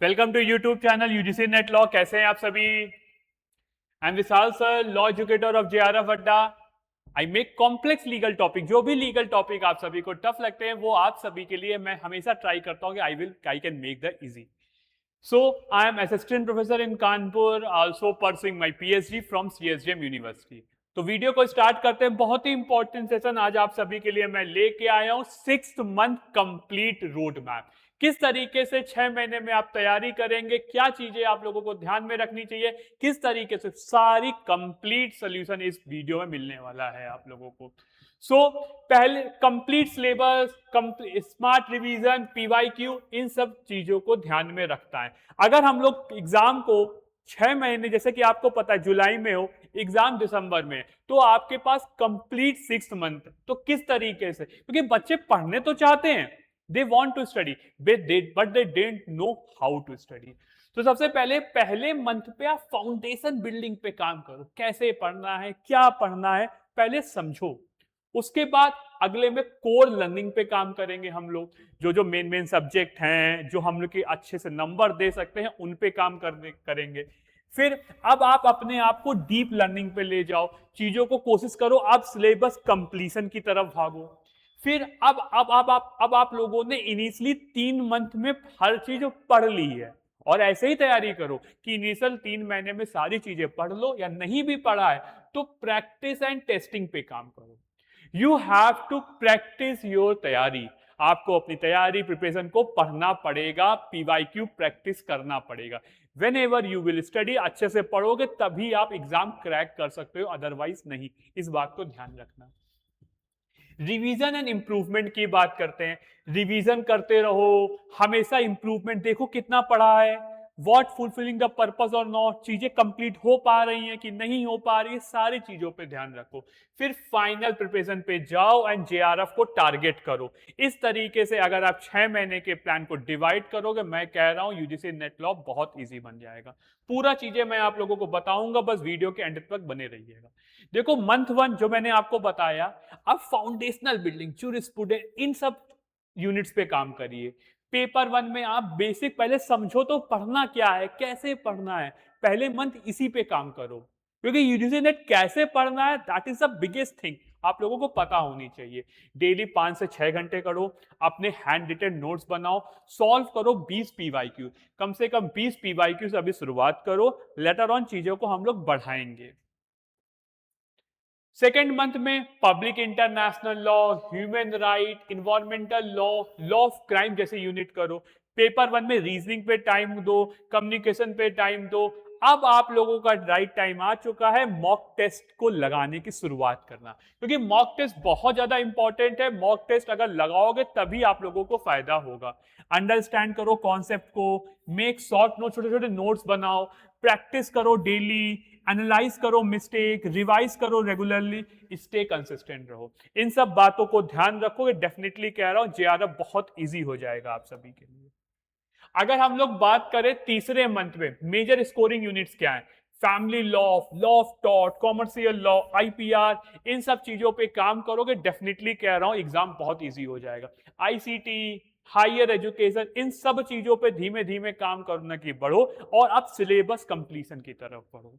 Welcome to YouTube channel UGC NET law. कैसे हैं आप सभी? I am Vishal sir, law educator of JRF Adda. I make complex legal topic. जो भी legal topic आप सभी को टफ लगते हैं वो आप सभी के लिए मैं हमेशा ट्राई करता हूं कि I can make the easy. So I am assistant professor in Kanpur, also pursuing my PhD from CSJM university. तो वीडियो को स्टार्ट करते हैं। बहुत ही इंपॉर्टेंट सेशन आज आप सभी के लिए मैं लेके आया हूं। 6 मंथ कंप्लीट रोड मैप। किस तरीके से 6 महीने में आप तैयारी करेंगे, क्या चीजें आप लोगों को ध्यान में रखनी चाहिए, किस तरीके से, सारी कंप्लीट सोल्यूशन इस वीडियो में मिलने वाला है आप लोगों को। पहले complete syllabus, smart revision, PYQ, इन सब चीजों को ध्यान में रखता है। अगर हम लोग एग्जाम को 6 महीने, जैसे कि आपको पता है जुलाई में हो एग्जाम, दिसंबर में, तो आपके पास कंप्लीट 6 मंथ, तो किस तरीके से, क्योंकि बच्चे पढ़ने तो चाहते हैं, they want to study but they don't know how to study. तो सबसे पहले मंथ पे आप फाउंडेशन बिल्डिंग पे काम करो। कैसे पढ़ना है, क्या पढ़ना है, पहले समझो। उसके बाद अगले में कोर लर्निंग पे काम करेंगे हम लोग। जो जो मेन सब्जेक्ट हैं, जो हम लोग के अच्छे से नंबर दे सकते हैं, उन पे काम करेंगे। फिर अब आप अपने आप को डीप लर्निंग पे ले जाओ, चीजों को कोशिश करो, आप सिलेबस कंप्लीशन की तरफ भागो। फिर अब आप लोगों ने इनिशियली 3 मंथ में हर चीज पढ़ ली है, और ऐसे ही तैयारी करो कि इनिशियल 3 महीने में सारी चीजें पढ़ लो, या नहीं भी पढ़ा है तो प्रैक्टिस एंड टेस्टिंग पे काम करो। You have to practise your तैयारी। आपको अपनी तैयारी, प्रिपरेशन को पढ़ना पड़ेगा, पीवाईक्यू प्रैक्टिस करना पड़ेगा। When ever you will study, अच्छे से पढ़ोगे तभी आप एग्जाम क्रैक कर सकते हो, अदरवाइज नहीं। इस बात को ध्यान रखना। रिवीजन एंड इंप्रूवमेंट की बात करते हैं। रिवीजन करते रहो, हमेशा इंप्रूवमेंट देखो, कितना पढ़ा है, व्हाट फुलफिलिंग द पर्पस और नॉट, चीजें कंप्लीट हो पा रही हैं कि नहीं हो पा रही है, सारी चीजों पे ध्यान रखो। फिर फाइनल प्रिपरेशन पे जाओ एंड जेआरएफ को टारगेट करो। इस तरीके से अगर आप 6 महीने के प्लान को डिवाइड करोगे, मैं कह रहा हूं यूजीसी नेट लॉ बहुत ईजी बन जाएगा। पूरा चीजें मैं आप लोगों को बताऊंगा, बस वीडियो के एंड तक बने रहिएगा। देखो मंथ 1 जो मैंने आपको बताया, अब फाउंडेशनल बिल्डिंग, जूरिस्प्रूडेंस, इन सब यूनिट्स पे काम करिए। पेपर 1 में आप बेसिक पहले समझो, तो पढ़ना क्या है, कैसे पढ़ना है, पहले मंथ इसी पे काम करो। क्योंकि यूजीसी नेट कैसे पढ़ना है, that is the biggest thing, आप लोगों को पता होनी चाहिए। डेली 5 से 6 घंटे करो, अपने हैंड रिटेन नोट्स बनाओ, सॉल्व करो 20 पीवाईक्यू, कम से कम 20 पीवाईक्यू से अभी शुरुआत करो, लेटर ऑन चीजों को हम लोग बढ़ाएंगे। सेकेंड मंथ में public international law, human right, environmental law, law of crime जैसे यूनिट करो। पेपर 1 में रीजनिंग पे टाइम दो, कम्युनिकेशन पे टाइम दो। अब आप लोगों का राइट टाइम आ चुका है मॉक टेस्ट को लगाने की शुरुआत करना, क्योंकि मॉक टेस्ट बहुत ज्यादा इंपॉर्टेंट है। मॉक टेस्ट अगर लगाओगे तभी आप लोगों को फायदा होगा। अंडरस्टैंड करो कॉन्सेप्ट को, मेक शॉर्ट नोट, छोटे छोटे नोट्स बनाओ, प्रैक्टिस करो डेली, एनालाइज करो मिस्टेक, रिवाइज करो रेगुलरली, स्टे कंसिस्टेंट रहो। इन सब बातों को ध्यान रखोगे, डेफिनेटली कह रहा हूं जेआरएफ बहुत इजी हो जाएगा आप सभी के लिए। अगर हम लोग बात करें तीसरे मंथ में, मेजर स्कोरिंग यूनिट्स क्या है, family law, law of tort, commercial law, IPR, इन सब चीजों पे काम करोगे, डेफिनेटली कह रहा हूं एग्जाम बहुत इजी हो जाएगा। आईसीटी, हायर एजुकेशन, इन सब चीजों पे धीमे धीमे काम करने की बढ़ो, और अब सिलेबस कंप्लीशन की तरफ बढ़ो।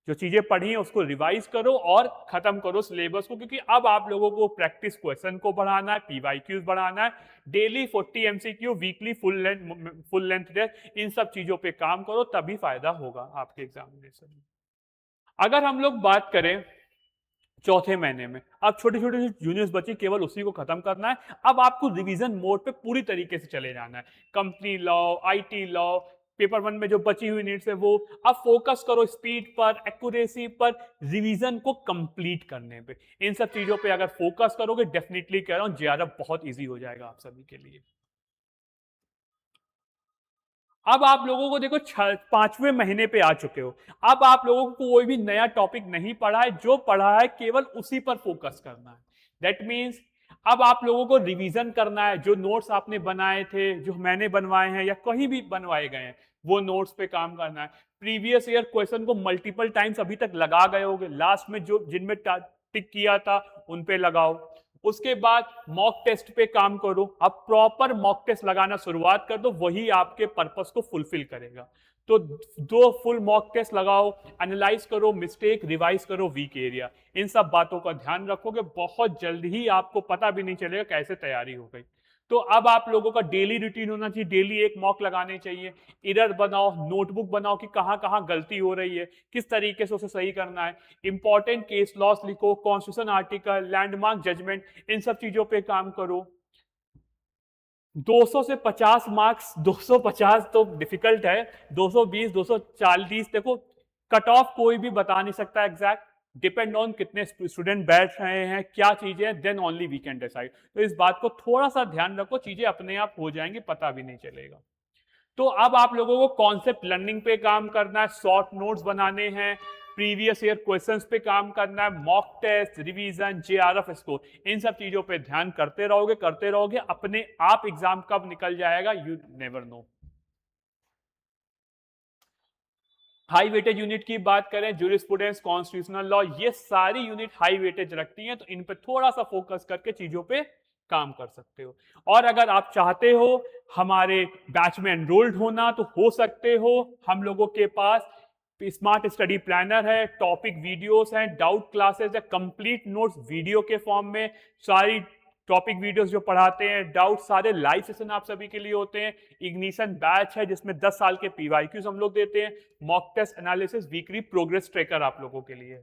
जो चीजें पढ़ी हैं उसको रिवाइज करो और खत्म करो सिलेबस को, क्योंकि अब आप लोगों को प्रैक्टिस क्वेश्चन को बढ़ाना है, पीवाईक्यूज बढ़ाना है, daily 40 MCQ, weekly full length test, इन सब चीजों पे काम करो, तभी फायदा होगा आपके एग्जामिनेशन में। अगर हम लोग बात करें चौथे महीने में, अब छोटे छोटे यूनिट्स बची, केवल उसी को खत्म करना है। अब आपको रिवीजन मोड पे पूरी तरीके से चले जाना है। Company law, IT law, paper 1 में जो बची हुई यूनिट्स है वो, अब फोकस करो स्पीड पर, एक्यूरेसी पर, रिवीजन को कंप्लीट करने पे। इन सब चीजों पे अगर फोकस करोगे, डेफिनेटली कह रहा हूं जेआरएफ बहुत इजी हो जाएगा आप सभी के लिए। अब आप लोगों को देखो 5वें महीने पे आ चुके हो। अब आप लोगों को कोई भी नया टॉपिक नहीं पढ़ा है, जो पढ़ा है केवल उसी पर फोकस करना है। दैट मीन्स अब आप लोगों को रिवीजन करना है। जो नोट्स आपने बनाए थे, जो मैंने बनवाए हैं या कहीं भी बनवाए गए हैं, वो नोट्स पे काम करना है। प्रीवियस ईयर क्वेश्चन को मल्टीपल टाइम्स अभी तक लगा गए होगे, लास्ट में जो जिनमें टिक किया था उन पे लगाओ। उसके बाद मॉक टेस्ट पे काम करो। अब प्रॉपर मॉक टेस्ट लगाना शुरुआत कर दो, वही आपके पर्पस को फुलफिल करेगा। तो 2 फुल मॉक टेस्ट लगाओ, एनालाइज करो मिस्टेक, रिवाइज करो वीक एरिया। इन सब बातों का ध्यान रखोगे, बहुत जल्द ही आपको पता भी नहीं चलेगा कैसे तैयारी हो गई। तो अब आप लोगों का डेली रूटीन होना चाहिए, डेली एक मॉक लगाने चाहिए। एरर बनाओ, नोटबुक बनाओ कि कहां कहां गलती हो रही है, किस तरीके से उसे सही करना है। इंपॉर्टेंट केस लॉस लिखो, कॉन्स्टिट्यूशन आर्टिकल, लैंडमार्क जजमेंट, इन सब चीजों पे काम करो। 200 से 50 मार्क्स, 250 तो डिफिकल्ट है, 220 240 देखो, कट ऑफ कोई भी बता नहीं सकता एग्जैक्ट, डिपेंड ऑन कितने स्टूडेंट बैठ रहे हैं, क्या चीजें, then only we can decide. तो इस बात को थोड़ा सा ध्यान रखो, चीजें अपने आप हो जाएंगी, पता भी नहीं चलेगा। तो अब आप लोगों को कॉन्सेप्ट लर्निंग पे काम करना है, शॉर्ट नोट्स बनाने हैं, प्रीवियस ईयर क्वेश्चंस पे काम करना है, mock test, revision, JRF score, इन सब चीजों पे ध्यान करते रहोगे, अपने आप एग्जाम कब निकल जाएगा you never know. High weightage unit की बात करें, ज्यूरिस्प्रूडेंस, कॉन्स्टिट्यूशनल लॉ, ये सारी यूनिट हाई वेटेज रखती हैं, तो इन पे थोड़ा सा फोकस करके चीजों पे काम कर सकते हो। और अगर आप चाहते हो हमारे बैच में एनरोल्ड होना, तो हो सकते हो, हम लोगों के पास स्मार्ट स्टडी प्लानर है, टॉपिक वीडियोस हैं, डाउट क्लासेस है, कंप्लीट नोट्स वीडियो के फॉर्म में, सारी टॉपिक वीडियोस जो पढ़ाते हैं, डाउट सारे लाइव सेशन आप सभी के लिए होते हैं। इग्निशन बैच है जिसमें 10 साल के पीवाईक्यूज हम लोग देते हैं, mock test analysis, weekly progress tracker आप लोगों के लिए।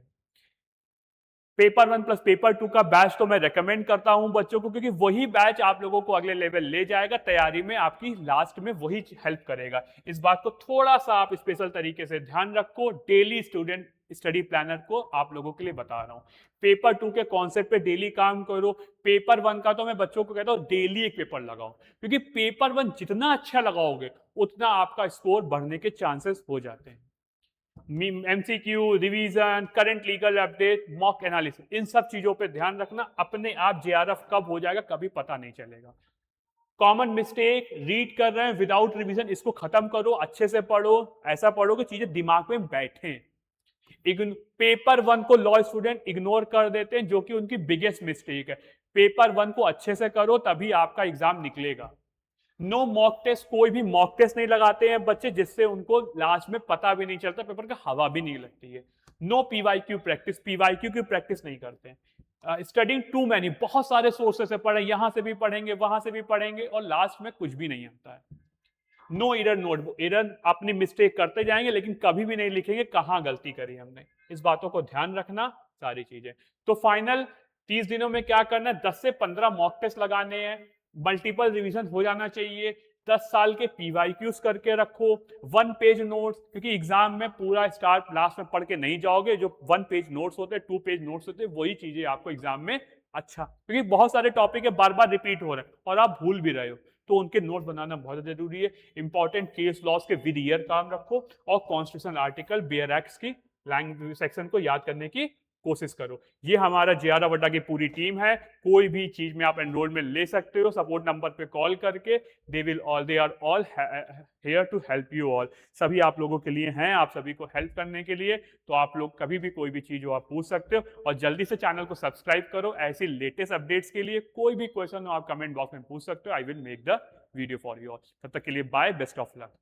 पेपर 1 प्लस पेपर 2 का बैच तो मैं रेकमेंड करता हूं बच्चों को, क्योंकि वही बैच आप लोगों को अगले लेवल ले जाएगा, तैयारी में आपकी लास्ट में वही हेल्प करेगा। इस बात को थोड़ा सा आप स्पेशल तरीके से ध्यान रखो, डेली स्टूडेंट स्टडी प्लानर को आप लोगों के लिए बता रहा हूं। पेपर 2 के कॉन्सेप्ट पे डेली काम करो। पेपर 1 का तो मैं बच्चों को कहता हूं डेली एक पेपर लगाओ, क्योंकि पेपर 1 जितना अच्छा लगाओगे उतना आपका स्कोर बढ़ने के चांसेस हो जाते हैं। MCQ, revision, current legal update, mock analysis, इन सब चीजों पे ध्यान रखना, अपने आप जेआरएफ कब हो जाएगा कभी पता नहीं चलेगा। कॉमन मिस्टेक, रीड कर रहे हैं विदाउट रिवीजन, इसको खत्म करो, अच्छे से पढ़ो, ऐसा पढ़ो कि चीजें दिमाग में बैठे। पेपर 1 को लॉ स्टूडेंट इग्नोर कर देते हैं, जो कि उनकी बिगेस्ट मिस्टेक है। पेपर 1 को अच्छे से करो, तभी आपका एग्जाम निकलेगा। नो मॉक टेस्ट, कोई भी मॉक टेस्ट नहीं लगाते हैं बच्चे, जिससे उनको लास्ट में पता भी नहीं चलता, पेपर का हवा भी नहीं लगती है। नो पीवाईक्यू प्रैक्टिस, पीवाईक्यू की प्रैक्टिस नहीं करते हैं। स्टडिंग टू मैनी, बहुत सारे सोर्सेस से पढ़े, यहां से भी पढ़ेंगे वहां से भी पढ़ेंगे, और लास्ट में कुछ भी नहीं आता है। नो एरर नोटबुक, एरर अपनी मिस्टेक करते जाएंगे, लेकिन कभी भी नहीं लिखेंगे कहां गलती करी हमने। इस बातों को ध्यान रखना, सारी चीजें। तो फाइनल 30 दिनों में क्या करना है, 10 से 15 मॉक टेस्ट लगाने हैं, मल्टीपल रिवीजन हो जाना चाहिए, 10 साल के पीवाईक्यूज करके रखो, 1 पेज नोट्स, क्योंकि एग्जाम में पूरा स्टार्ट लास्ट में पढ़ के नहीं जाओगे, जो 1 पेज नोट्स होते हैं, 2 पेज नोट्स होते हैं, वही चीजें आपको एग्जाम में अच्छा, क्योंकि बहुत सारे टॉपिक है बार बार रिपीट हो रहे हैं और आप भूल भी रहे हो, तो उनके नोट बनाना बहुत जरूरी है। इंपॉर्टेंट केस लॉस के विद ईयर काम रखो, और कॉन्स्टिट्यूशन आर्टिकल, बेयर एक्ट्स की लैंग्वेज सेक्शन को याद करने की कोशिश करो। ये हमारा जेआरएफ अड्डा की पूरी टीम है, कोई भी चीज में आप एनरोलमेंट ले सकते हो, सपोर्ट नंबर पे कॉल करके। They are all here to help you all, सभी आप लोगों के लिए हैं, आप सभी को हेल्प करने के लिए। तो आप लोग कभी भी कोई भी चीज हो आप पूछ सकते हो, और जल्दी से चैनल को सब्सक्राइब करो, ऐसी लेटेस्ट अपडेट्स के लिए। कोई भी क्वेश्चन हो आप कमेंट बॉक्स में पूछ सकते हो, I will make the video for you all. तब तक के लिए बाय, बेस्ट ऑफ लक।